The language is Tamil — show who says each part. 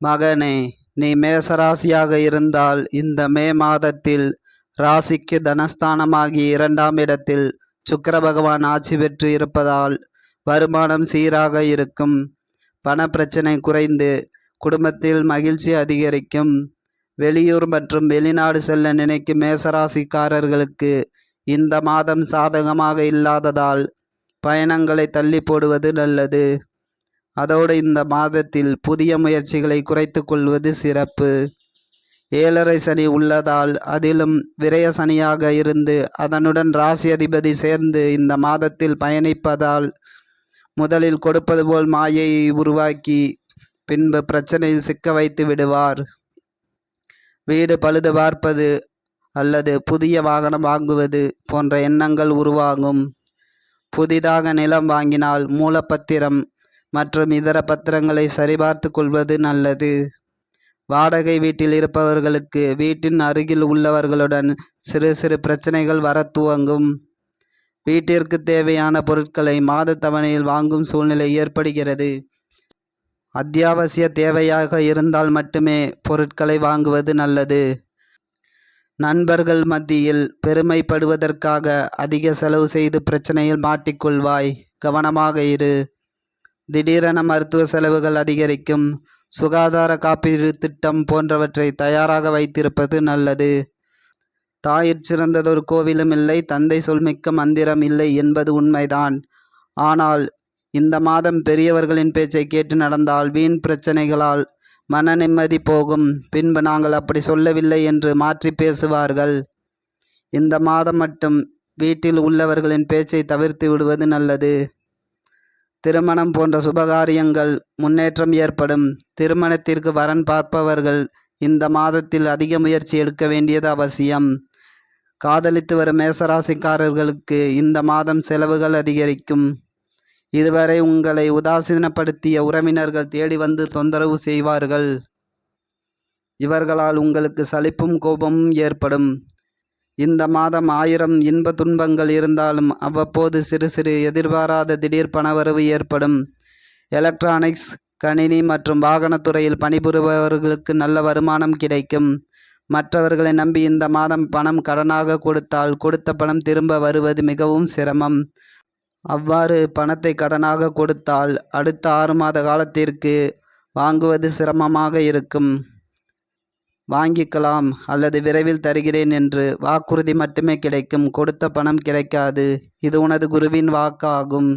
Speaker 1: மகனே, நீ மேசராசியாக இருந்தால் இந்த மே மாதத்தில் ராசிக்கு தனஸ்தானமாகிய 2ஆம் இடத்தில் சுக்கிர பகவான் ஆட்சி பெற்று இருப்பதால் வருமானம் சீராக இருக்கும். பண பிரச்சனை குறைந்து குடும்பத்தில் மகிழ்ச்சி அதிகரிக்கும். வெளியூர் மற்றும் வெளிநாடு செல்ல நினைக்கும் மேசராசிக்காரர்களுக்கு இந்த மாதம் சாதகமாக இல்லாததால் பயணங்களை தள்ளி போடுவது நல்லது. அதோடு இந்த மாதத்தில் புதிய முயற்சிகளை குறைத்து கொள்வது சிறப்பு. 7.5 சனி உள்ளதால் அதிலும் விரய சனியாக இருந்து அதனுடன் ராசி அதிபதி சேர்ந்து இந்த மாதத்தில் பயணிப்பதால் முதலில் கொடுப்பது போல் மாயையை உருவாக்கி பின்பு பிரச்சனையில் சிக்க வைத்து விடுவார். வீடு பழுது பார்ப்பது அல்லது புதிய வாகனம் வாங்குவது போன்ற எண்ணங்கள் உருவாகும். புதிதாக நிலம் வாங்கினால் மூலப்பத்திரம் மற்றும் இதர பத்திரங்களை சரிபார்த்து கொள்வது நல்லது. வாடகை வீட்டில் இருப்பவர்களுக்கு வீட்டின் அருகில் உள்ளவர்களுடன் சிறு சிறு பிரச்சனைகள் வர துவங்கும். வீட்டிற்கு தேவையான பொருட்களை மாத தவணையில் வாங்கும் சூழ்நிலை ஏற்படுகிறது. அத்தியாவசிய தேவையாக இருந்தால் மட்டுமே பொருட்களை வாங்குவது நல்லது. நண்பர்கள் மத்தியில் பெருமைப்படுவதற்காக அதிக செலவு செய்து பிரச்சனையில் மாட்டிக்கொள்வாய். கவனமாக இரு. திடீரென மருத்துவ செலவுகள் அதிகரிக்கும். சுகாதார காப்பீடு திட்டம் போன்றவற்றை தயாராக வைத்திருப்பது நல்லது. தாயிற் சிறந்ததொரு கோவிலும் இல்லை, தந்தை சொல்மிக்க மந்திரம் இல்லை என்பது உண்மைதான். ஆனால் இந்த மாதம் பெரியவர்களின் பேச்சை கேட்டு நடந்தால் வீண் பிரச்சனைகளால் மன நிம்மதி போகும். பின்பு நாங்கள் அப்படி சொல்லவில்லை என்று மாற்றி பேசுவார்கள். இந்த மாதம் மட்டும் வீட்டில் உள்ளவர்களின் பேச்சை தவிர்த்து விடுவது நல்லது. திருமணம் போன்ற சுபகாரியங்கள் முன்னேற்றம் ஏற்படும். திருமணத்திற்கு வரன் பார்ப்பவர்கள் இந்த மாதத்தில் அதிக முயற்சி எடுக்க வேண்டியது அவசியம். காதலித்து வரும் மேசராசிக்காரர்களுக்கு இந்த மாதம் செலவுகள் அதிகரிக்கும். இதுவரை உங்களை உதாசீனப்படுத்திய உறவினர்கள் தேடி வந்து தொந்தரவு செய்வார்கள். இவர்களால் உங்களுக்கு சலிப்பும் கோபமும் ஏற்படும். இந்த மாதம் 1000 இன்ப துன்பங்கள் இருந்தாலும் அவ்வப்போது சிறு சிறு எதிர்பாராத திடீர் பணவரவு ஏற்படும். எலக்ட்ரானிக்ஸ், கணினி மற்றும் வாகனத்துறையில் பணிபுரிபவர்களுக்கு நல்ல வருமானம் கிடைக்கும். மற்றவர்களை நம்பி இந்த மாதம் பணம் கடனாக கொடுத்தால் கொடுத்த பணம் திரும்ப வருவது மிகவும் சிரமம். அவ்வாறு பணத்தை கடனாக கொடுத்தால் அடுத்த 6 மாத காலத்திற்கு வாங்குவது சிரமமாக இருக்கும். வாங்கிக்கலாம் அல்லது விரைவில் தருகிறேன் என்று வாக்குறுதி மட்டுமே கிடைக்கும். கொடுத்த பணம் கிடைக்காது. இது உனது குருவின் வாக்காகும்.